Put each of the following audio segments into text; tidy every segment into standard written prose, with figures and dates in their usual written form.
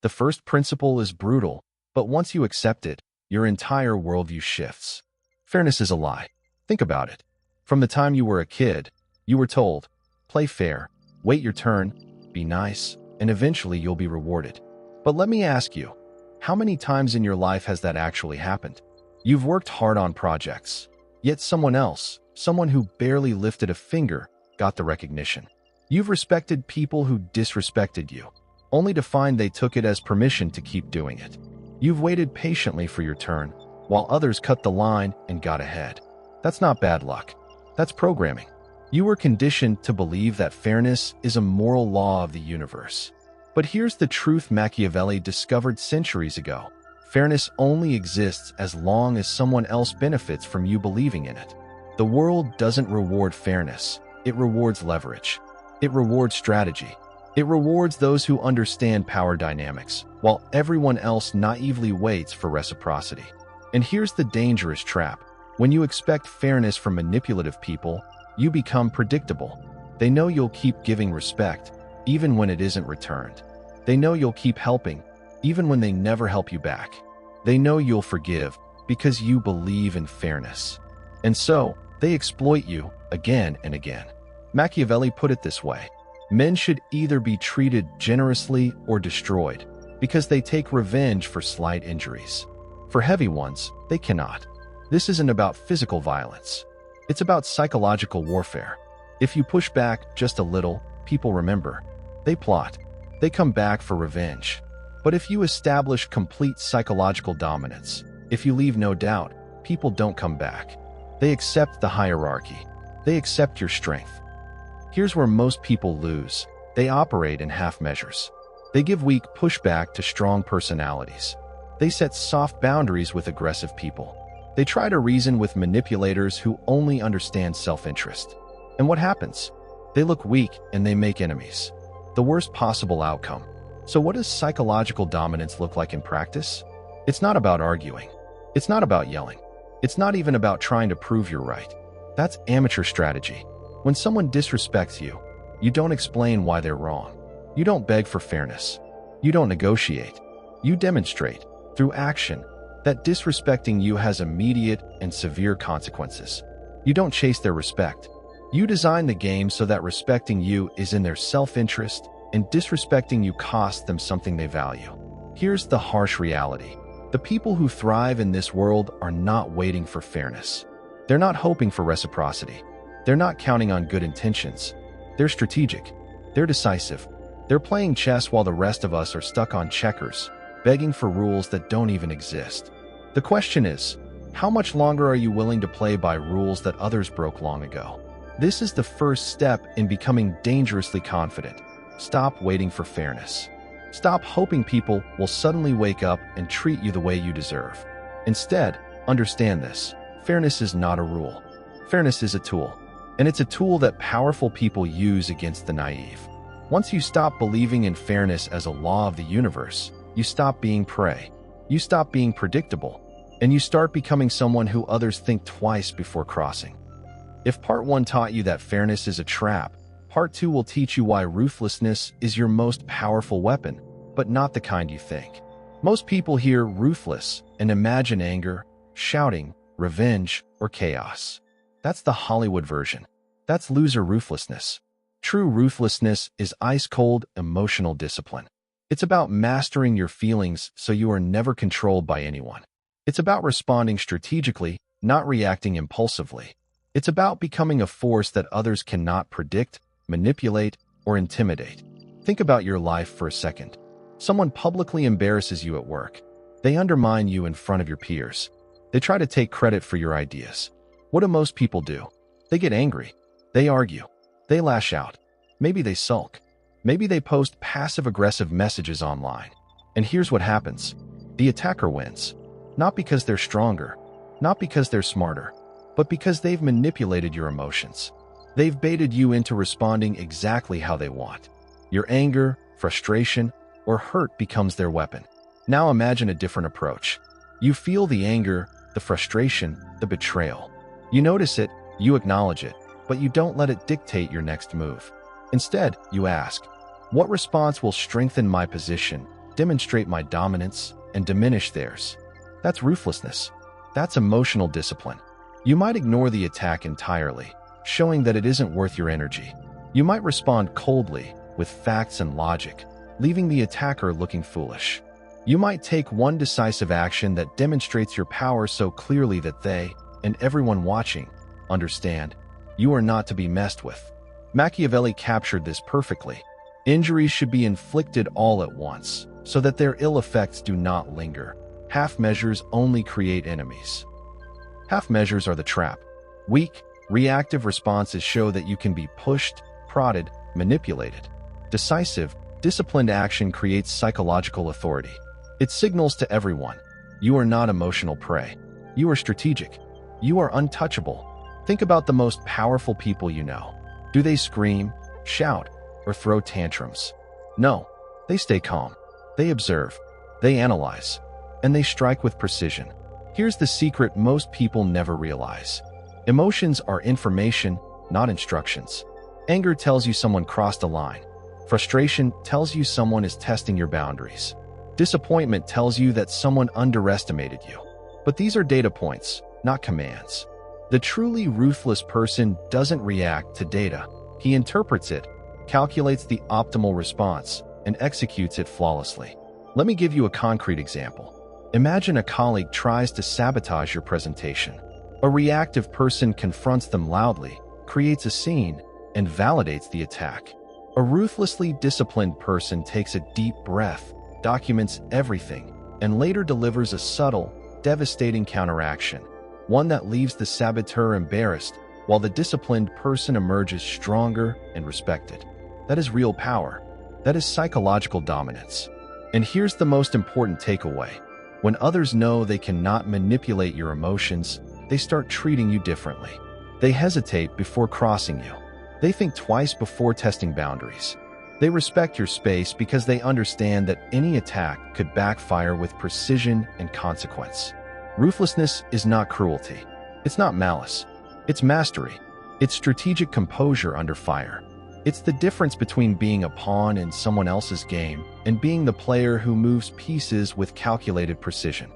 The first principle is brutal, but once you accept it, your entire worldview shifts. Fairness is a lie. Think about it. From the time you were a kid, you were told, play fair, wait your turn, be nice, and eventually you'll be rewarded. But let me ask you, how many times in your life has that actually happened? You've worked hard on projects, yet someone else, someone who barely lifted a finger, got the recognition. You've respected people who disrespected you, only to find they took it as permission to keep doing it. You've waited patiently for your turn, while others cut the line and got ahead. That's not bad luck. That's programming. You were conditioned to believe that fairness is a moral law of the universe. But here's the truth Machiavelli discovered centuries ago. Fairness only exists as long as someone else benefits from you believing in it. The world doesn't reward fairness. It rewards leverage. It rewards strategy. It rewards those who understand power dynamics, while everyone else naively waits for reciprocity. And here's the dangerous trap. When you expect fairness from manipulative people, you become predictable. They know you'll keep giving respect, even when it isn't returned. They know you'll keep helping, even when they never help you back. They know you'll forgive because you believe in fairness. And so, they exploit you again and again. Machiavelli put it this way: men should either be treated generously or destroyed, because they take revenge for slight injuries. For heavy ones, they cannot. This isn't about physical violence. It's about psychological warfare. If you push back just a little, people remember. They plot. They come back for revenge. But if you establish complete psychological dominance, if you leave no doubt, people don't come back. They accept the hierarchy. They accept your strength. Here's where most people lose. They operate in half measures. They give weak pushback to strong personalities. They set soft boundaries with aggressive people. They try to reason with manipulators who only understand self-interest. And what happens? They look weak and they make enemies. The worst possible outcome. So what does psychological dominance look like in practice? It's not about arguing. It's not about yelling. It's not even about trying to prove you're right. That's amateur strategy. When someone disrespects you, you don't explain why they're wrong. You don't beg for fairness. You don't negotiate. You demonstrate, through action, that disrespecting you has immediate and severe consequences. You don't chase their respect. You design the game so that respecting you is in their self-interest and disrespecting you costs them something they value. Here's the harsh reality. The people who thrive in this world are not waiting for fairness. They're not hoping for reciprocity. They're not counting on good intentions. They're strategic. They're decisive. They're playing chess while the rest of us are stuck on checkers, begging for rules that don't even exist. The question is, how much longer are you willing to play by rules that others broke long ago? This is the first step in becoming dangerously confident. Stop waiting for fairness. Stop hoping people will suddenly wake up and treat you the way you deserve. Instead, understand this. Fairness is not a rule. Fairness is a tool. And it's a tool that powerful people use against the naive. Once you stop believing in fairness as a law of the universe, you stop being prey. You stop being predictable. And you start becoming someone who others think twice before crossing. If part 1 taught you that fairness is a trap, part 2 will teach you why ruthlessness is your most powerful weapon, but not the kind you think. Most people hear ruthless and imagine anger, shouting, revenge, or chaos. That's the Hollywood version. That's loser ruthlessness. True ruthlessness is ice-cold, emotional discipline. It's about mastering your feelings so you are never controlled by anyone. It's about responding strategically, not reacting impulsively. It's about becoming a force that others cannot predict, manipulate, or intimidate. Think about your life for a second. Someone publicly embarrasses you at work. They undermine you in front of your peers. They try to take credit for your ideas. What do most people do? They get angry. They argue. They lash out. Maybe they sulk. Maybe they post passive-aggressive messages online. And here's what happens. The attacker wins. Not because they're stronger, not because they're smarter, but because they've manipulated your emotions. They've baited you into responding exactly how they want. Your anger, frustration, or hurt becomes their weapon. Now imagine a different approach. You feel the anger, the frustration, the betrayal. You notice it, you acknowledge it, but you don't let it dictate your next move. Instead, you ask, what response will strengthen my position demonstrate my dominance, and diminish theirs. That's ruthlessness. That's emotional discipline. You might ignore the attack entirely, showing that it isn't worth your energy. You might respond coldly, with facts and logic, leaving the attacker looking foolish. You might take one decisive action that demonstrates your power so clearly that they, and everyone watching, understand you are not to be messed with. Machiavelli captured this perfectly. Injuries should be inflicted all at once, so that their ill effects do not linger. Half measures only create enemies. Half measures are the trap. Weak, reactive responses show that you can be pushed, prodded, manipulated. Decisive, disciplined action creates psychological authority. It signals to everyone, you are not emotional prey. You are strategic. You are untouchable. Think about the most powerful people you know. Do they scream, shout, or throw tantrums? No, they stay calm. They observe. They analyze. And they strike with precision. Here's the secret most people never realize. Emotions are information, not instructions. Anger tells you someone crossed a line. Frustration tells you someone is testing your boundaries. Disappointment tells you that someone underestimated you. But these are data points, not commands. The truly ruthless person doesn't react to data. He interprets it, calculates the optimal response, and executes it flawlessly. Let me give you a concrete example. Imagine a colleague tries to sabotage your presentation. A reactive person confronts them loudly, creates a scene, and validates the attack. A ruthlessly disciplined person takes a deep breath, documents everything, and later delivers a subtle, devastating counteraction, one that leaves the saboteur embarrassed, while the disciplined person emerges stronger and respected. That is real power. That is psychological dominance. And here's the most important takeaway. When others know they cannot manipulate your emotions, they start treating you differently. They hesitate before crossing you. They think twice before testing boundaries. They respect your space because they understand that any attack could backfire with precision and consequence. Ruthlessness is not cruelty. It's not malice. It's mastery. It's strategic composure under fire. It's the difference between being a pawn in someone else's game and being the player who moves pieces with calculated precision.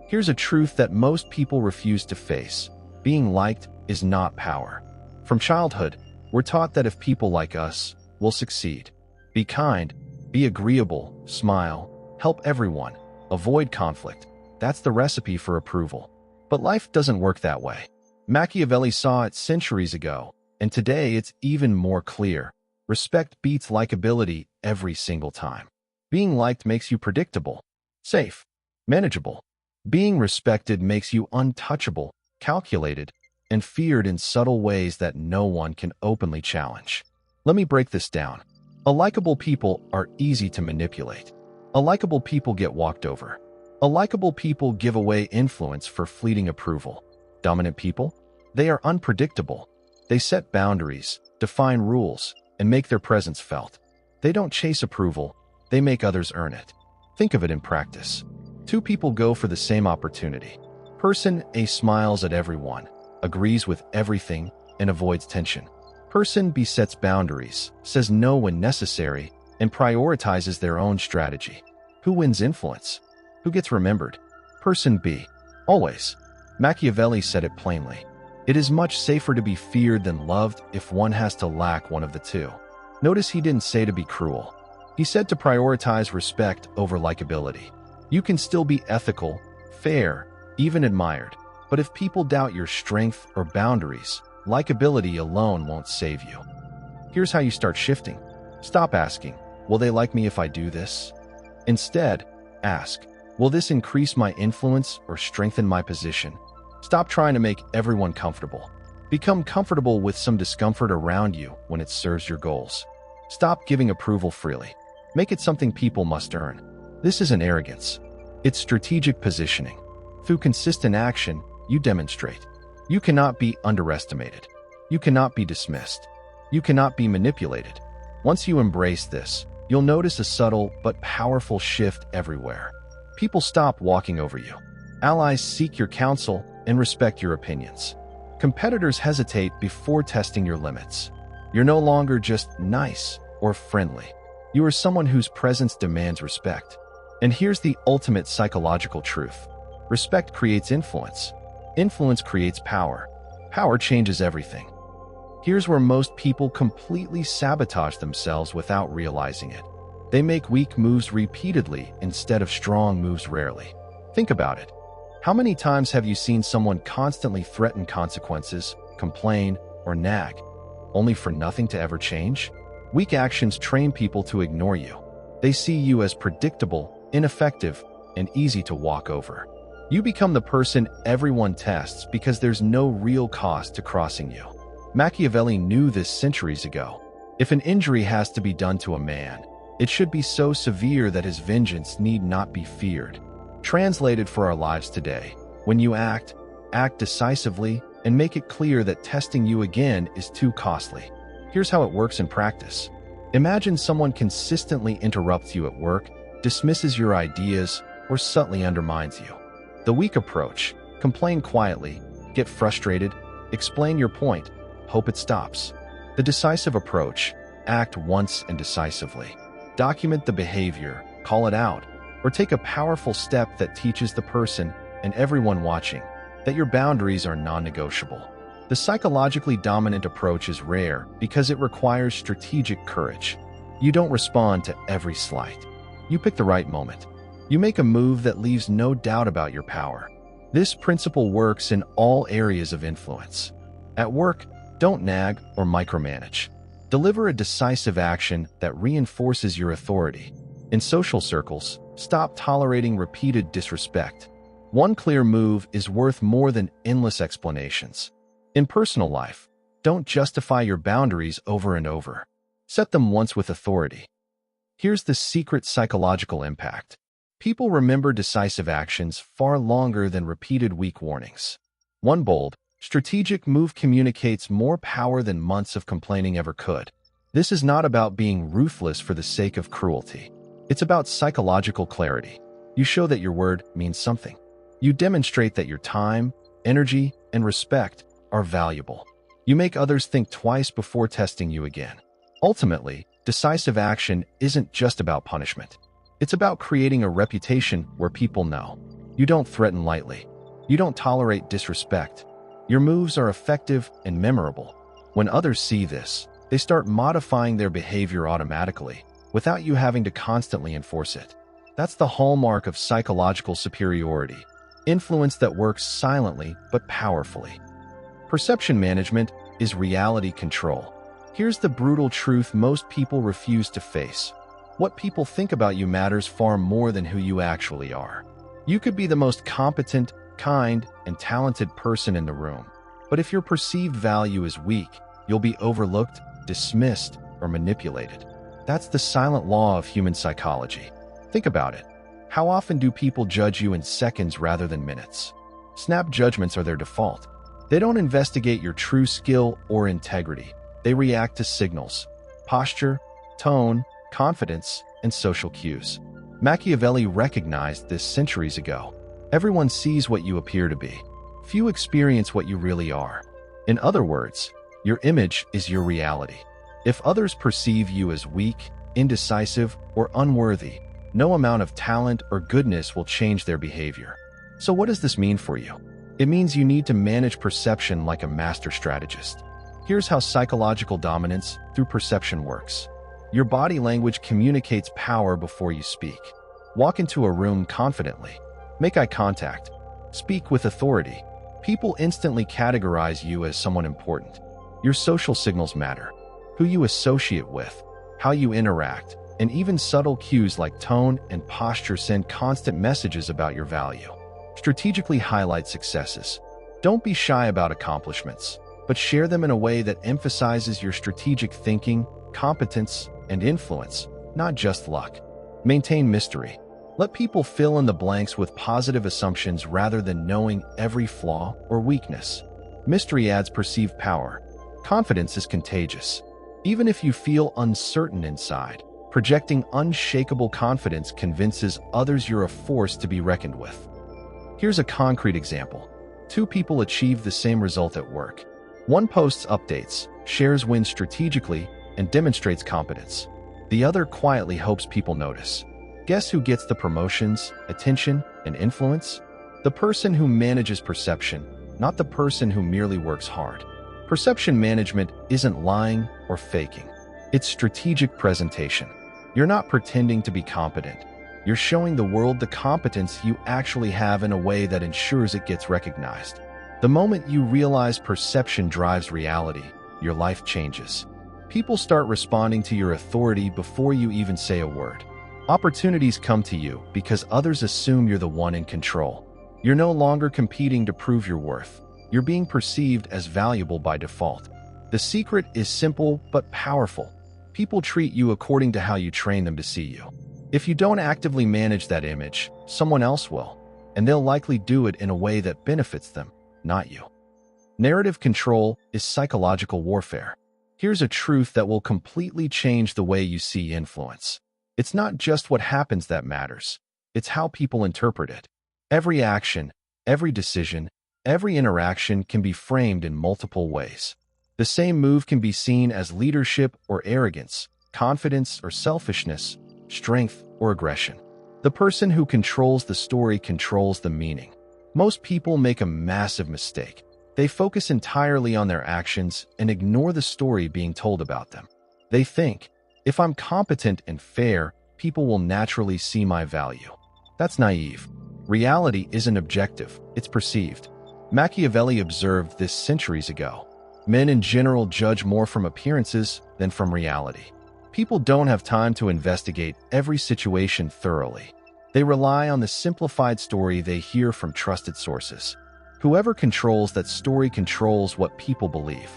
Here's a truth that most people refuse to face. Being liked is not power. From childhood, we're taught that if people like us, we'll succeed. Be kind, be agreeable, smile, help everyone, avoid conflict. That's the recipe for approval. But life doesn't work that way. Machiavelli saw it centuries ago, and today it's even more clear. Respect beats likability every single time. Being liked makes you predictable, safe, manageable. Being respected makes you untouchable, calculated, and feared in subtle ways that no one can openly challenge. Let me break this down. Unlikable people are easy to manipulate. Unlikable people get walked over. Unlikable people give away influence for fleeting approval. Dominant people? They are unpredictable. They set boundaries, define rules, and make their presence felt. They don't chase approval, they make others earn it. Think of it in practice. Two people go for the same opportunity. Person A smiles at everyone, agrees with everything, and avoids tension. Person B sets boundaries, says no when necessary, and prioritizes their own strategy. Who wins influence? Who gets remembered? Person B. Always. Machiavelli said it plainly. It is much safer to be feared than loved if one has to lack one of the two. Notice he didn't say to be cruel. He said to prioritize respect over likability. You can still be ethical, fair, even admired. But if people doubt your strength or boundaries, likability alone won't save you. Here's how you start shifting. Stop asking, will they like me if I do this? Instead, ask, will this increase my influence or strengthen my position? Stop trying to make everyone comfortable. Become comfortable with some discomfort around you when it serves your goals. Stop giving approval freely. Make it something people must earn. This isn't arrogance. It's strategic positioning. Through consistent action, you demonstrate. You cannot be underestimated. You cannot be dismissed. You cannot be manipulated. Once you embrace this, you'll notice a subtle but powerful shift everywhere. People stop walking over you. Allies seek your counsel and respect your opinions. Competitors hesitate before testing your limits. You're no longer just nice or friendly. You are someone whose presence demands respect. And here's the ultimate psychological truth. Respect creates influence. Influence creates power. Power changes everything. Here's where most people completely sabotage themselves without realizing it. They make weak moves repeatedly instead of strong moves rarely. Think about it. How many times have you seen someone constantly threaten consequences, complain, or nag, only for nothing to ever change? Weak actions train people to ignore you. They see you as predictable, ineffective, and easy to walk over. You become the person everyone tests because there's no real cost to crossing you. Machiavelli knew this centuries ago. If an injury has to be done to a man, it should be so severe that his vengeance need not be feared. Translated for our lives today, when you act decisively and make it clear that testing you again is too costly. Here's how it works in practice. Imagine someone consistently interrupts you at work, dismisses your ideas, or subtly undermines you. The weak approach: complain quietly, get frustrated, explain your point, hope it stops. The decisive approach: act once and decisively. Document the behavior, call it out, or take a powerful step that teaches the person and everyone watching that your boundaries are non-negotiable. The psychologically dominant approach is rare because it requires strategic courage. You don't respond to every slight. You pick the right moment. You make a move that leaves no doubt about your power. This principle works in all areas of influence. At work, don't nag or micromanage. Deliver a decisive action that reinforces your authority. In social circles, stop tolerating repeated disrespect. One clear move is worth more than endless explanations. In personal life, don't justify your boundaries over and over. Set them once with authority. Here's the secret psychological impact. People remember decisive actions far longer than repeated weak warnings. One bold, strategic move communicates more power than months of complaining ever could. This is not about being ruthless for the sake of cruelty. It's about psychological clarity. You show that your word means something. You demonstrate that your time, energy, and respect are valuable. You make others think twice before testing you again. Ultimately, decisive action isn't just about punishment. It's about creating a reputation where people know you don't threaten lightly. You don't tolerate disrespect. Your moves are effective and memorable. When others see this, they start modifying their behavior automatically, without you having to constantly enforce it. That's the hallmark of psychological superiority. Influence that works silently but powerfully. Perception management is reality control. Here's the brutal truth most people refuse to face. What people think about you matters far more than who you actually are. You could be the most competent, kind, and talented person in the room, but if your perceived value is weak, you'll be overlooked, dismissed, or manipulated. That's the silent law of human psychology. Think about it. How often do people judge you in seconds rather than minutes? Snap judgments are their default. They don't investigate your true skill or integrity. They react to signals, posture, tone, confidence, and social cues. Machiavelli recognized this centuries ago. Everyone sees what you appear to be. Few experience what you really are. In other words, your image is your reality. If others perceive you as weak, indecisive, or unworthy, no amount of talent or goodness will change their behavior. So what does this mean for you? It means you need to manage perception like a master strategist. Here's how psychological dominance through perception works. Your body language communicates power before you speak. Walk into a room confidently. Make eye contact. Speak with authority. People instantly categorize you as someone important. Your social signals matter. Who you associate with, how you interact, and even subtle cues like tone and posture send constant messages about your value. Strategically highlight successes. Don't be shy about accomplishments, but share them in a way that emphasizes your strategic thinking, competence, and influence, not just luck. Maintain mystery. Let people fill in the blanks with positive assumptions rather than knowing every flaw or weakness. Mystery adds perceived power. Confidence is contagious. Even if you feel uncertain inside, projecting unshakable confidence convinces others you're a force to be reckoned with. Here's a concrete example. Two people achieve the same result at work. One posts updates, shares wins strategically, and demonstrates competence. The other quietly hopes people notice. Guess who gets the promotions, attention, and influence? The person who manages perception, not the person who merely works hard. Perception management isn't lying or faking. It's strategic presentation. You're not pretending to be competent. You're showing the world the competence you actually have in a way that ensures it gets recognized. The moment you realize perception drives reality, your life changes. People start responding to your authority before you even say a word. Opportunities come to you because others assume you're the one in control. You're no longer competing to prove your worth. You're being perceived as valuable by default. The secret is simple but powerful. People treat you according to how you train them to see you. If you don't actively manage that image, someone else will, and they'll likely do it in a way that benefits them, not you. Narrative control is psychological warfare. Here's a truth that will completely change the way you see influence. It's not just what happens that matters. It's how people interpret it. Every action, every decision, every interaction can be framed in multiple ways. The same move can be seen as leadership or arrogance, confidence or selfishness, strength or aggression. The person who controls the story controls the meaning. Most people make a massive mistake. They focus entirely on their actions and ignore the story being told about them. They think, if I'm competent and fair, people will naturally see my value. That's naive. Reality isn't objective, it's perceived. Machiavelli observed this centuries ago. Men in general judge more from appearances than from reality. People don't have time to investigate every situation thoroughly. They rely on the simplified story they hear from trusted sources. Whoever controls that story controls what people believe.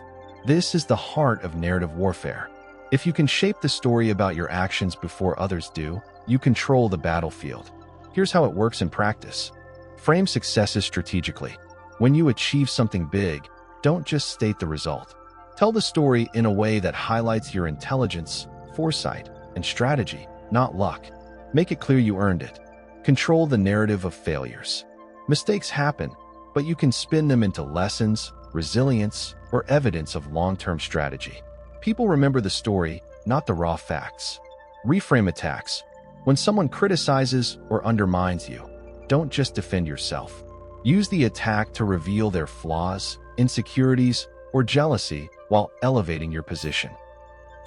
This is the heart of narrative warfare. If you can shape the story about your actions before others do, you control the battlefield. Here's how it works in practice. Frame successes strategically. When you achieve something big, don't just state the result. Tell the story in a way that highlights your intelligence, foresight, and strategy, not luck. Make it clear you earned it. Control the narrative of failures. Mistakes happen, but you can spin them into lessons, resilience, or evidence of long-term strategy. People remember the story, not the raw facts. Reframe attacks. When someone criticizes or undermines you, don't just defend yourself. Use the attack to reveal their flaws, insecurities, or jealousy while elevating your position.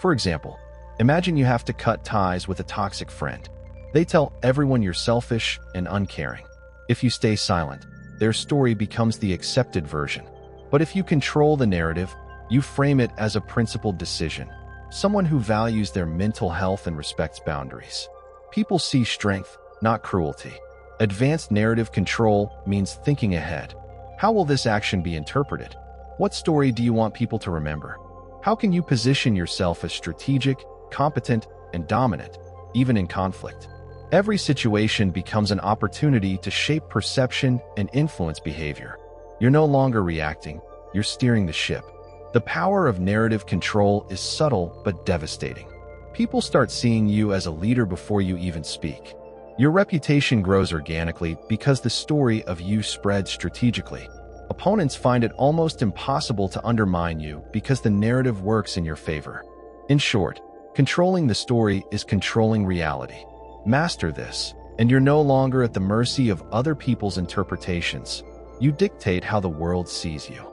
For example, imagine you have to cut ties with a toxic friend. They tell everyone you're selfish and uncaring. If you stay silent, their story becomes the accepted version. But if you control the narrative, you frame it as a principled decision, someone who values their mental health and respects boundaries. People see strength, not cruelty. Advanced narrative control means thinking ahead. How will this action be interpreted? What story do you want people to remember? How can you position yourself as strategic, competent, and dominant, even in conflict? Every situation becomes an opportunity to shape perception and influence behavior. You're no longer reacting, you're steering the ship. The power of narrative control is subtle but devastating. People start seeing you as a leader before you even speak. Your reputation grows organically because the story of you spreads strategically. Opponents find it almost impossible to undermine you because the narrative works in your favor. In short, controlling the story is controlling reality. Master this, and you're no longer at the mercy of other people's interpretations. You dictate how the world sees you.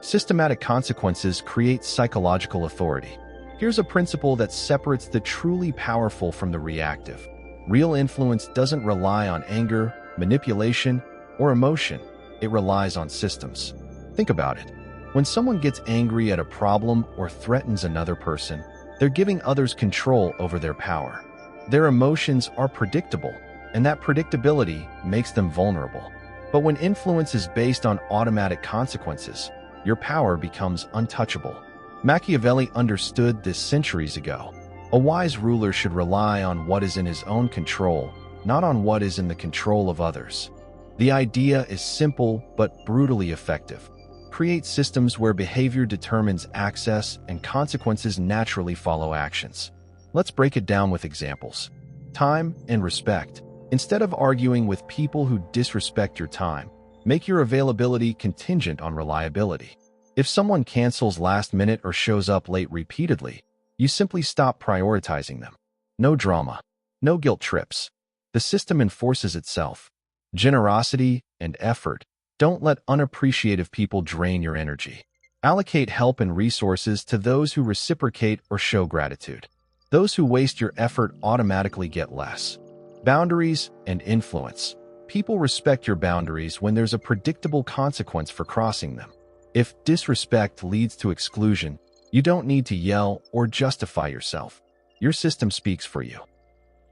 Systematic consequences create psychological authority. Here's a principle that separates the truly powerful from the reactive. Real influence doesn't rely on anger, manipulation, or emotion. It relies on systems. Think about it. When someone gets angry at a problem or threatens another person, they're giving others control over their power. Their emotions are predictable, and that predictability makes them vulnerable. But when influence is based on automatic consequences, your power becomes untouchable. Machiavelli understood this centuries ago. A wise ruler should rely on what is in his own control, not on what is in the control of others. The idea is simple but brutally effective. Create systems where behavior determines access and consequences naturally follow actions. Let's break it down with examples. Time and respect. Instead of arguing with people who disrespect your time, make your availability contingent on reliability. If someone cancels last minute or shows up late repeatedly, you simply stop prioritizing them. No drama. No guilt trips. The system enforces itself. Generosity and effort. Don't let unappreciative people drain your energy. Allocate help and resources to those who reciprocate or show gratitude. Those who waste your effort automatically get less. Boundaries and influence. People respect your boundaries when there's a predictable consequence for crossing them. If disrespect leads to exclusion, you don't need to yell or justify yourself. Your system speaks for you.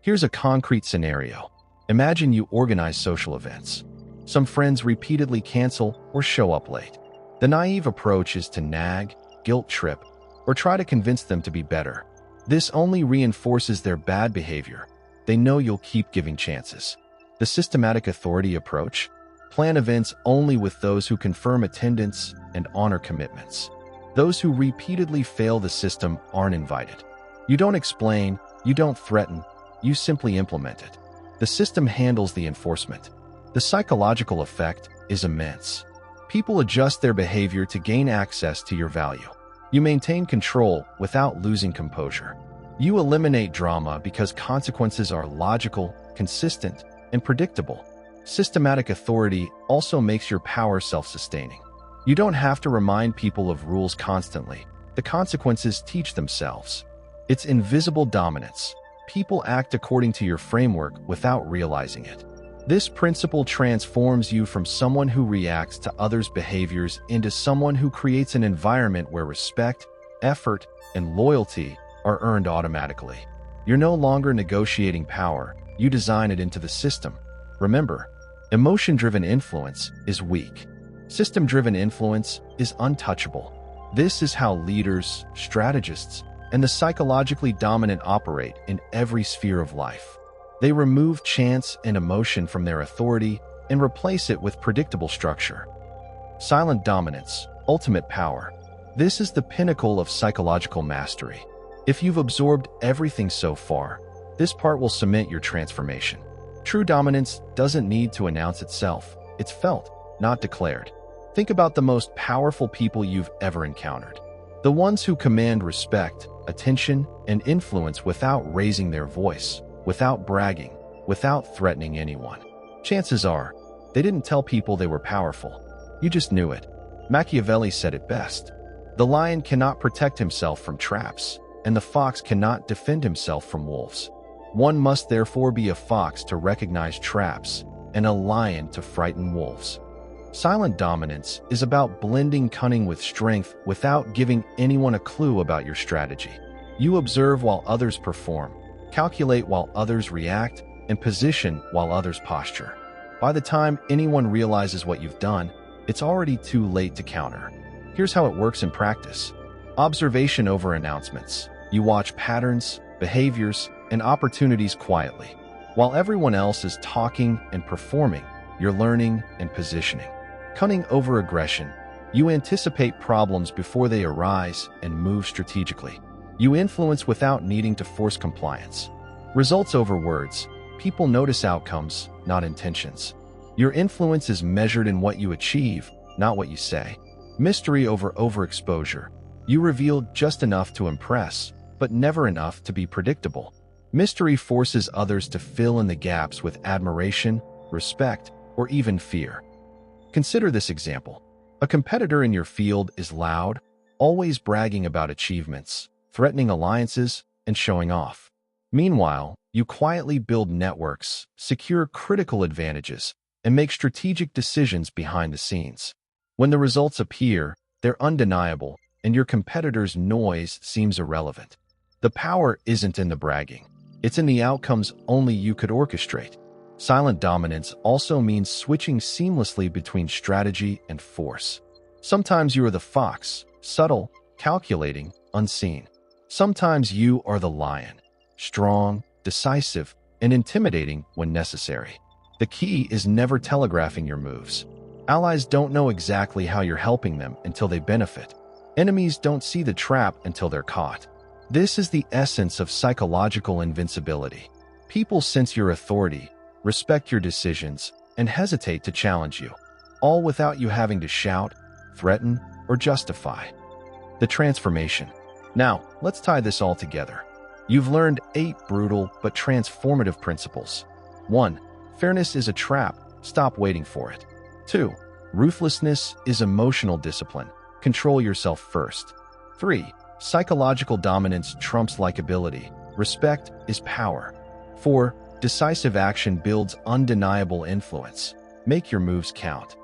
Here's a concrete scenario. Imagine you organize social events. Some friends repeatedly cancel or show up late. The naive approach is to nag, guilt trip, or try to convince them to be better. This only reinforces their bad behavior. They know you'll keep giving chances. The systematic authority approach: plan events only with those who confirm attendance and honor commitments. Those who repeatedly fail the system aren't invited. You don't explain, you don't threaten, you simply implement it. The system handles the enforcement. The psychological effect is immense. People adjust their behavior to gain access to your value. You maintain control without losing composure. You eliminate drama because consequences are logical, consistent, and predictable. Systematic authority also makes your power self-sustaining. You don't have to remind people of rules constantly. The consequences teach themselves. It's invisible dominance. People act according to your framework without realizing it. This principle transforms you from someone who reacts to others' behaviors into someone who creates an environment where respect, effort, and loyalty are earned automatically. You're no longer negotiating power. You design it into the system. Remember, emotion-driven influence is weak. System-driven influence is untouchable. This is how leaders, strategists, and the psychologically dominant operate in every sphere of life. They remove chance and emotion from their authority and replace it with predictable structure. Silent dominance, ultimate power. This is the pinnacle of psychological mastery. If you've absorbed everything so far, this part will cement your transformation. True dominance doesn't need to announce itself. It's felt, not declared. Think about the most powerful people you've ever encountered. The ones who command respect, attention, and influence without raising their voice, without bragging, without threatening anyone. Chances are, they didn't tell people they were powerful. You just knew it. Machiavelli said it best. The lion cannot protect himself from traps, and the fox cannot defend himself from wolves. One must therefore be a fox to recognize traps, and a lion to frighten wolves. Silent dominance is about blending cunning with strength without giving anyone a clue about your strategy. You observe while others perform, calculate while others react, and position while others posture. By the time anyone realizes what you've done, it's already too late to counter. Here's how it works in practice. Observation over announcements. You watch patterns, behaviors, and opportunities quietly. While everyone else is talking and performing, you're learning and positioning. Cunning over aggression. You anticipate problems before they arise and move strategically. You influence without needing to force compliance. Results over words. People notice outcomes, not intentions. Your influence is measured in what you achieve, not what you say. Mystery over overexposure. You reveal just enough to impress, but never enough to be predictable. Mystery forces others to fill in the gaps with admiration, respect, or even fear. Consider this example. A competitor in your field is loud, always bragging about achievements, threatening alliances, and showing off. Meanwhile, you quietly build networks, secure critical advantages, and make strategic decisions behind the scenes. When the results appear, they're undeniable, and your competitor's noise seems irrelevant. The power isn't in the bragging. It's in the outcomes only you could orchestrate. Silent dominance also means switching seamlessly between strategy and force. Sometimes you are the fox, subtle, calculating, unseen. Sometimes you are the lion, strong, decisive, and intimidating when necessary. The key is never telegraphing your moves. Allies don't know exactly how you're helping them until they benefit. Enemies don't see the trap until they're caught. This is the essence of psychological invincibility. People sense your authority, respect your decisions, and hesitate to challenge you, all without you having to shout, threaten, or justify. The transformation. Now, let's tie this all together. You've learned 8 brutal but transformative principles. 1. Fairness is a trap. Stop waiting for it. 2. Ruthlessness is emotional discipline. Control yourself first. 3. Psychological dominance trumps likability. Respect is power. 4. Decisive action builds undeniable influence. Make your moves count.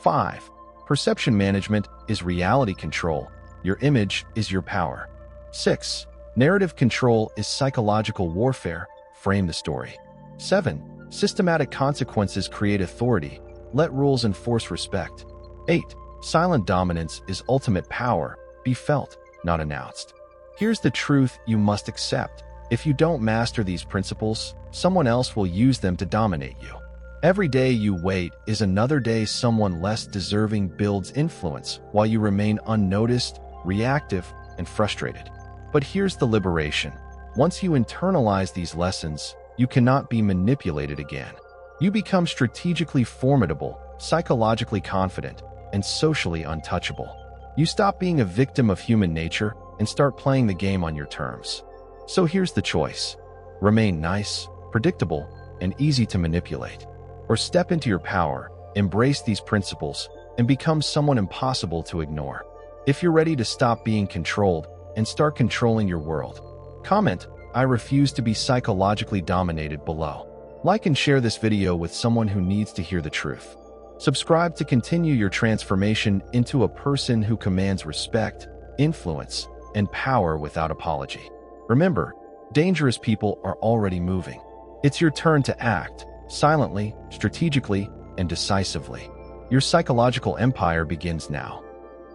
5. Perception management is reality control. Your image is your power. 6. Narrative control is psychological warfare. Frame the story. 7. Systematic consequences create authority. Let rules enforce respect. 8. Silent dominance is ultimate power. Be felt, not announced. Here's the truth you must accept. If you don't master these principles, someone else will use them to dominate you. Every day you wait is another day someone less deserving builds influence while you remain unnoticed, reactive, and frustrated. But here's the liberation. Once you internalize these lessons, you cannot be manipulated again. You become strategically formidable, psychologically confident, and socially untouchable. You stop being a victim of human nature and start playing the game on your terms. So here's the choice. Remain nice, predictable, and easy to manipulate. Or step into your power, embrace these principles, and become someone impossible to ignore. If you're ready to stop being controlled and start controlling your world, comment, "I refuse to be psychologically dominated" below. Like and share this video with someone who needs to hear the truth. Subscribe to continue your transformation into a person who commands respect, influence, and power without apology. Remember, dangerous people are already moving. It's your turn to act, silently, strategically, and decisively. Your psychological empire begins now.